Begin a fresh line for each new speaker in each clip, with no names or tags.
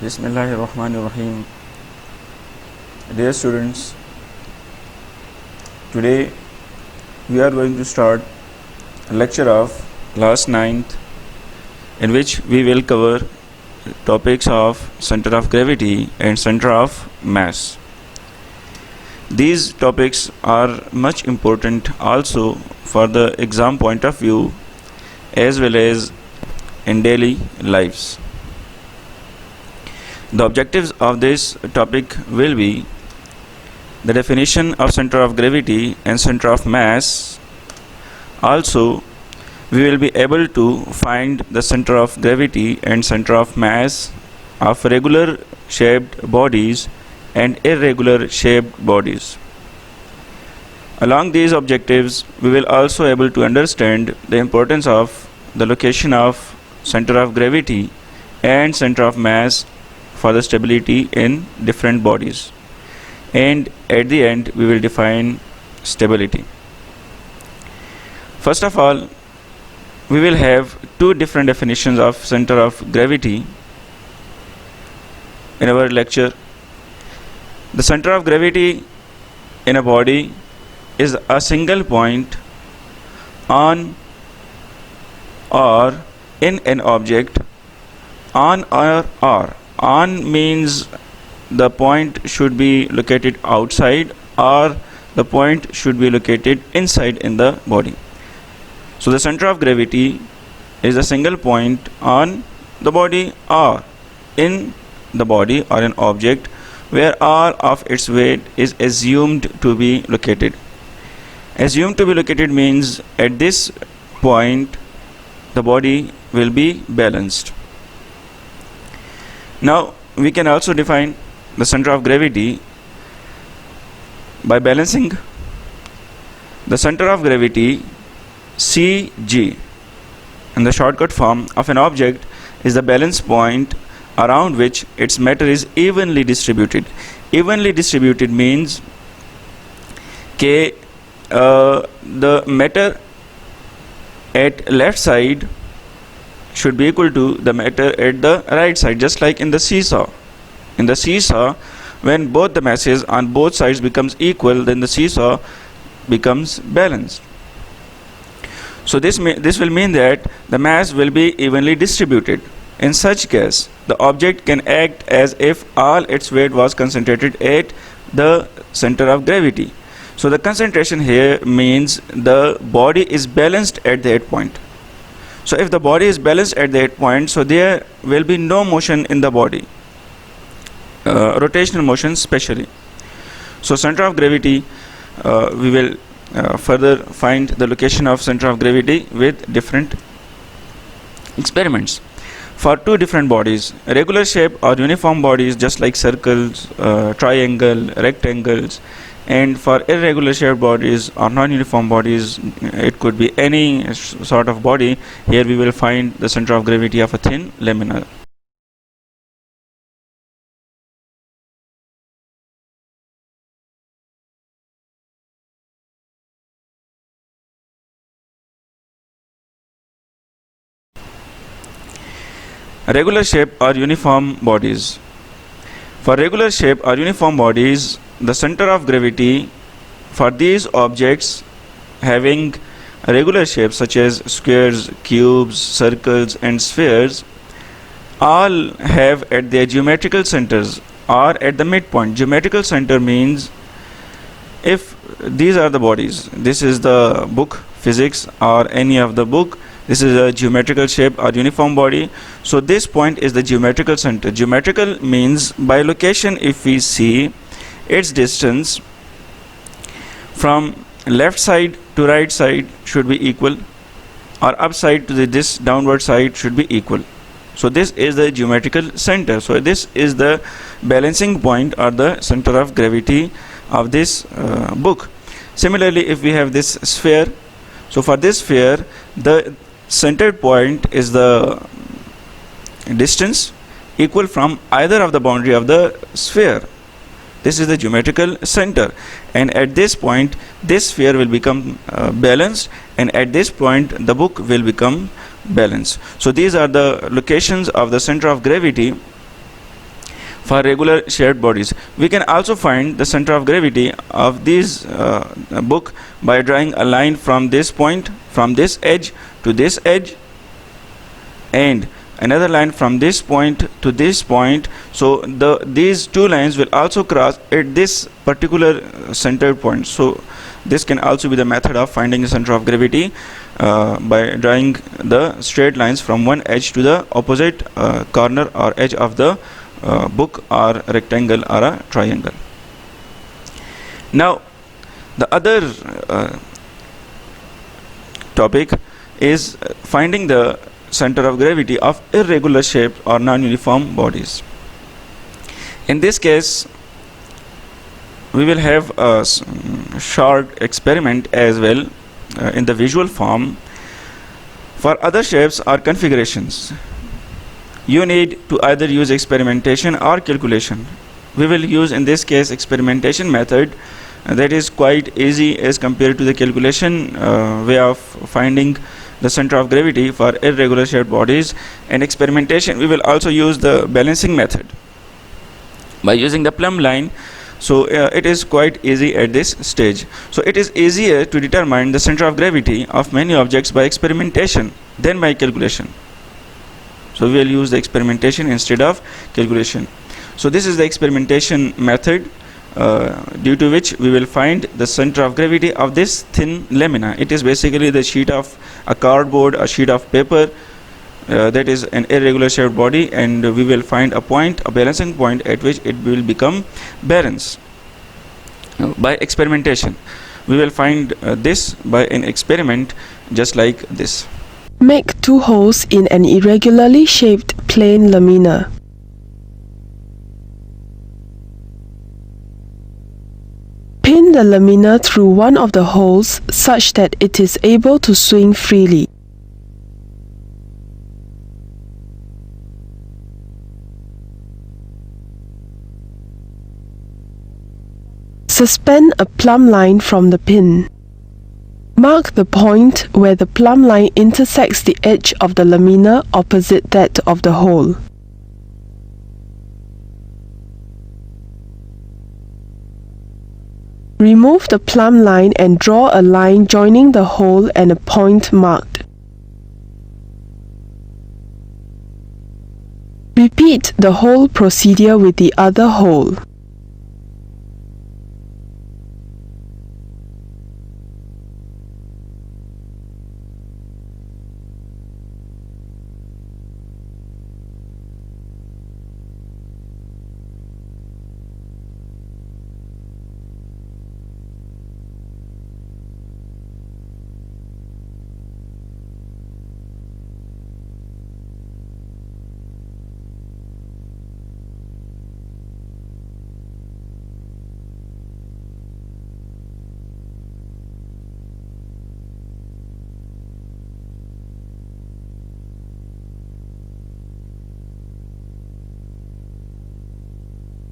Bismillahirrahmanirrahim. Dear students, today we are going to start a lecture of class 9th in which we will cover topics of center of gravity and center of mass. These topics are much important also for the exam point of view as well as in daily lives. The objectives of this topic will be the definition of center of gravity and center of mass. Also, we will be able to find the center of gravity and center of mass of regular shaped bodies and irregular shaped bodies. Along these objectives, we will also able to understand the importance of the location of center of gravity and center of mass for the stability in different bodies, and at the end we will define stability. First of all, we will have two different definitions of center of gravity in our lecture. The center of gravity in a body is a single point on or in an object. On or on means the point should be located outside or the point should be located inside in the body. So the center of gravity is a single point on the body or in the body or an object where all of its weight is assumed to be located. Assumed to be located means at this point the body will be balanced. Now we can also define the center of gravity by balancing the center of gravity CG, and the shortcut form of an object is the balance point around which its matter is evenly distributed. Evenly distributed means the matter at left side should be equal to the matter at the right side, just like in the seesaw. In the seesaw, when both the masses on both sides becomes equal, then the seesaw becomes balanced. So this will mean that the mass will be evenly distributed. In such case, the object can act as if all its weight was concentrated at the center of gravity. So the concentration here means the body is balanced at that point. So if the body is balanced at that point, so there will be no motion in the body, rotational motion especially. So center of gravity, we will further find the location of center of gravity with different experiments. For two different bodies, regular shape or uniform bodies just like circles, triangle, rectangles, and for irregular shaped bodies or non-uniform bodies, it could be any sort of body. Here we will find the center of gravity of a thin lamina. Regular shape or uniform bodies. For regular shape or uniform bodies, the center of gravity for these objects having regular shapes such as squares, cubes, circles and spheres all have at their geometrical centers or at the midpoint. Geometrical center means if these are the bodies, this is the book physics or any of the book, this is a geometrical shape or uniform body. So this point is the geometrical center. Geometrical means by location, if we see its distance from left side to right side should be equal, or upside to this downward side should be equal. So this is the geometrical center. So this is the balancing point or the center of gravity of this book. Similarly, if we have this sphere, so for this sphere the centered point is the distance equal from either of the boundary of the sphere. This is the geometrical center, and at this point this sphere will become balanced, and at this point the book will become balanced. So these are the locations of the center of gravity for regular shaped bodies. We can also find the center of gravity of this book by drawing a line from this point, from this edge to this edge, and another line from this point to this point. So these two lines will also cross at this particular centered point. So this can also be the method of finding the center of gravity by drawing the straight lines from one edge to the opposite corner or edge of the book or rectangle or a triangle. Now the other topic is finding the center of gravity of irregular shaped or non-uniform bodies. In this case, we will have a short experiment as well in the visual form. For other shapes or configurations, you need to either use experimentation or calculation. We will use in this case experimentation method. That is quite easy as compared to the calculation way of finding the center of gravity for irregular shaped bodies. In experimentation, we will also use the balancing method by using the plumb line. So it is quite easy at this stage. So it is easier to determine the center of gravity of many objects by experimentation than by calculation. So we will use the experimentation instead of calculation. So this is the experimentation method due to which we will find the center of gravity of this thin lamina. It is basically the sheet of a cardboard, a sheet of paper that is an irregular shaped body, and we will find a point, a balancing point at which it will become balanced by experimentation. We will find this by an experiment just like this.
Make 2 holes in an irregularly shaped plain lamina. Pin the lamina through one of the holes such that it is able to swing freely. Suspend a plumb line from the pin. Mark the point where the plumb line intersects the edge of the lamina opposite that of the hole. Remove the plumb line and draw a line joining the hole and a point marked. Repeat the whole procedure with the other hole.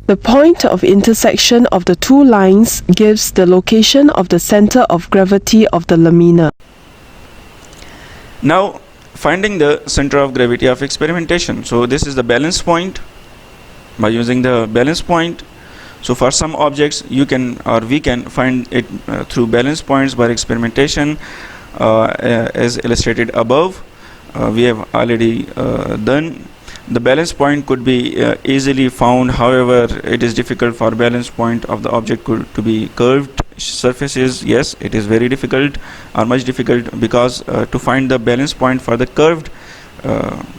The point of intersection of the two lines gives the location of the center of gravity of the lamina.
Now finding the center of gravity of experimentation. So this is the balance point by using the balance point. So for some objects you can or we can find it through balance points by experimentation as illustrated above. We have already done. The balance point could be easily found. However, it is difficult for balance point of the object to be curved surfaces. Yes, it is very difficult or much difficult, because to find the balance point for the curved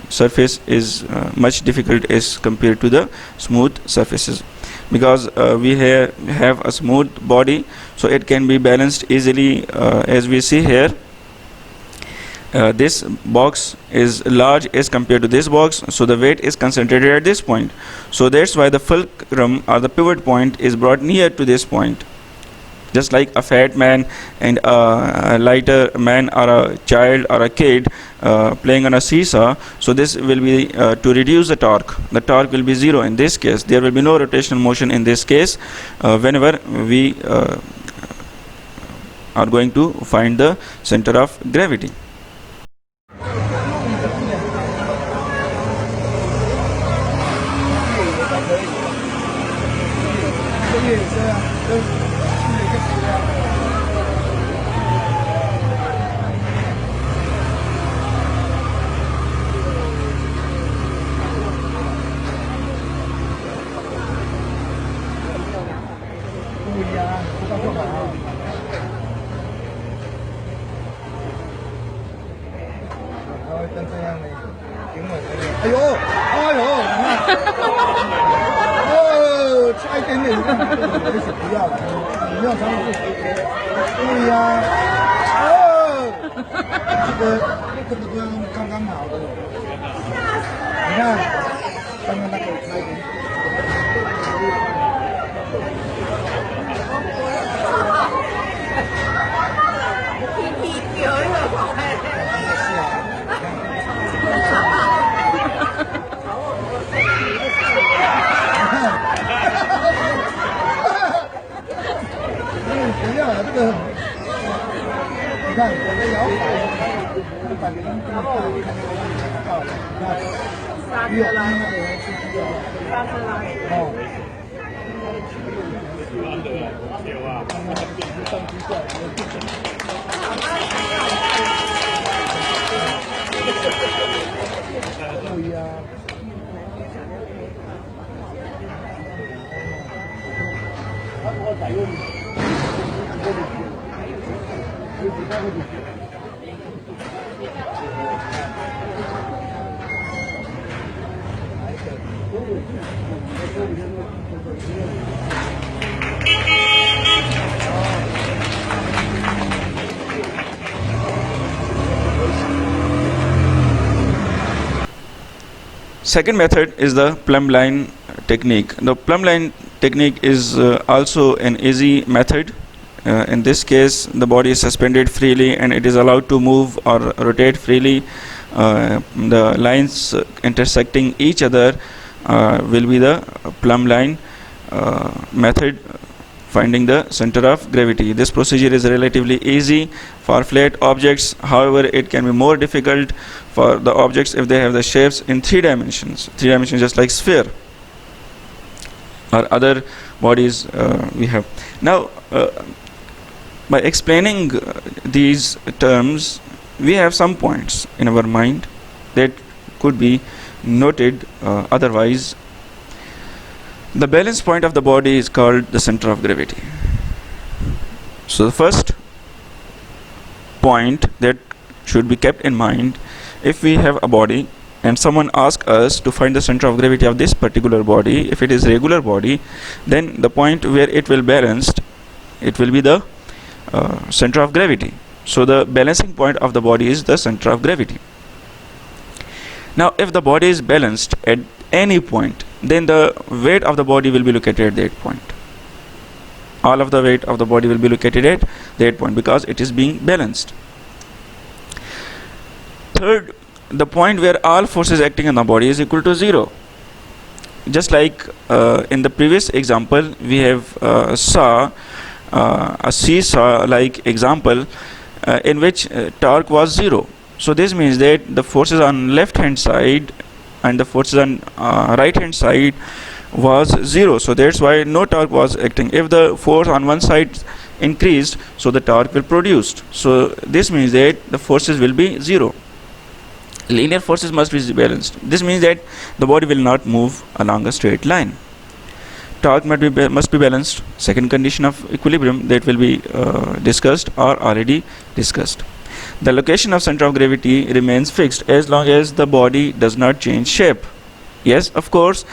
surface is much difficult as compared to the smooth surfaces, because we have a smooth body, so it can be balanced easily. As we see here, this box is large as compared to this box, so the weight is concentrated at this point. So that's why the fulcrum or the pivot point is brought near to this point. Just like a fat man and a lighter man or a child or a kid playing on a seesaw, so this will be to reduce the torque. The torque will be zero in this case. There will be no rotational motion in this case whenever we are going to find the center of gravity.
差一点点，没事，不要了，你要尝试。对呀，这个刚刚好的，你看，刚刚那个差一点。不要了，这个，你看我的摇摆，把铃这么大，你看到了，你看，越拉那个人是不要哦。对呀。
Second method is the plumb line technique. The plumb line technique is also an easy method. In this case, the body is suspended freely and it is allowed to move or rotate freely. The lines intersecting each other will be the plumb line method, finding the center of gravity. This procedure is relatively easy for flat objects. However, it can be more difficult for the objects if they have the shapes in 3 dimensions. 3 dimensions just like sphere or other bodies we have. Now, by explaining these terms, we have some points in our mind that could be noted otherwise. The balance point of the body is called the center of gravity. So the first point that should be kept in mind, if we have a body and someone asks us to find the center of gravity of this particular body, if it is regular body, then the point where it will balanced, it will be the center of gravity. So the balancing point of the body is the center of gravity. Now if the body is balanced at any point, then the weight of the body will be located at that point. All of the weight of the body will be located at that point because it is being balanced. Third, the point where all forces acting on the body is equal to 0. Just like in the previous example, we have saw a seesaw like example in which torque was 0. So this means that the forces on left hand side and the forces on right hand side was 0. So that's why no torque was acting. If the force on one side increased, so the torque will produced. So this means that the forces will be 0. Linear forces must be balanced. This means that the body will not move along a straight line. Torque must be balanced. Second condition of equilibrium that will be discussed or already discussed. The location of center of gravity remains fixed as long as the body does not change shape. Yes, of course,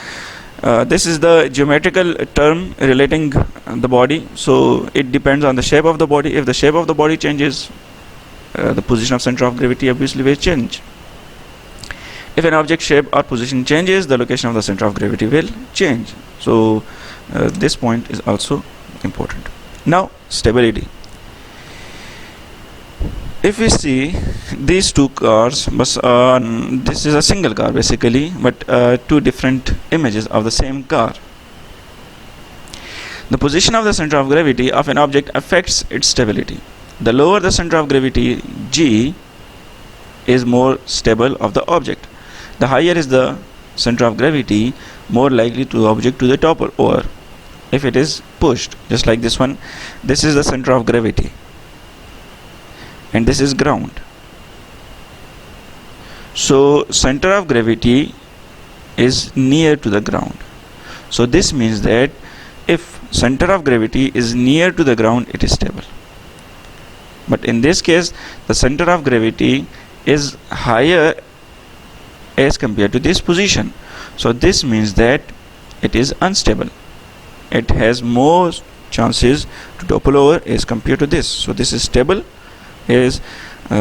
this is the geometrical term relating the body, so it depends on the shape of the body. If the shape of the body changes, the position of center of gravity obviously will change. If an object shape or position changes, the location of the center of gravity will change. So this point is also important. Now, stability. If we see these two cars, this is a single car basically, but two different images of the same car. The position of the center of gravity of an object affects its stability. The lower the center of gravity G is more stable of the object. The higher is the center of gravity, more likely to object to the top or if it is pushed. Just like this one, this is the center of gravity and this is ground. So center of gravity is near to the ground. So this means that if center of gravity is near to the ground, it is stable. But in this case, the center of gravity is higher as compared to this position. So this means that it is unstable. It has more chances to topple over as compared to this. So this is stable as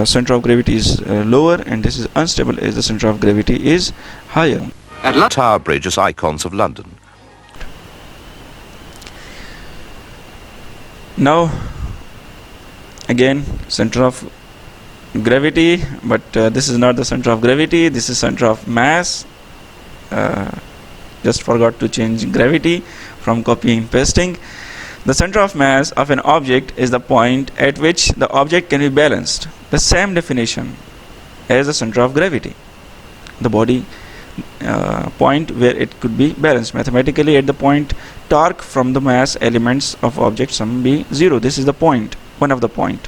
center of gravity is lower, and this is unstable as the center of gravity is higher.
At Tower Bridge as icons of London.
Now again, center of gravity, but this is not the center of gravity, this is center of mass. Just forgot to change gravity from copying and pasting. The center of mass of an object is the point at which the object can be balanced. The same definition as the center of gravity. The body point where it could be balanced. Mathematically, at the point torque from the mass elements of object sum be 0. This is the point, one of the point.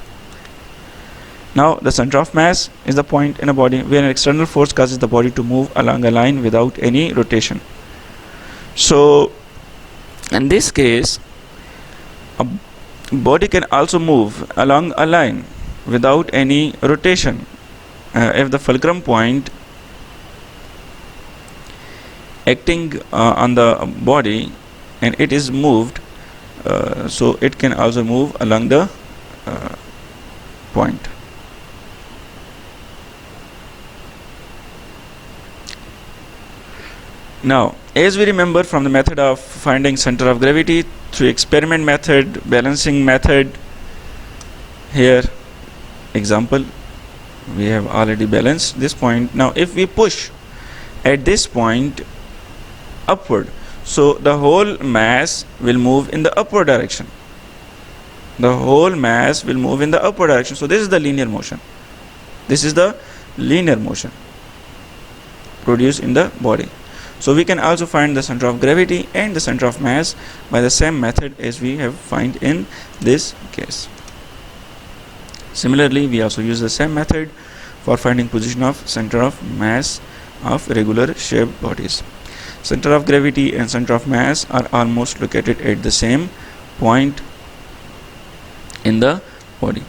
Now the center of mass is the point in a body where an external force causes the body to move along a line without any rotation. So in this case, a body can also move along a line without any rotation if the fulcrum point acting on the body and it is moved, so it can also move along the point. Now, as we remember from the method of finding center of gravity through experiment method, balancing method, here example, we have already balanced this point. Now if we push at this point upward, so the whole mass will move in the upward direction. The whole mass will move in the upward direction. So this is the linear motion. This is the linear motion produced in the body. So we can also find the center of gravity and the center of mass by the same method as we have find in this case. Similarly, we also use the same method for finding position of center of mass of regular shaped bodies. Center of gravity and center of mass are almost located at the same point in the body.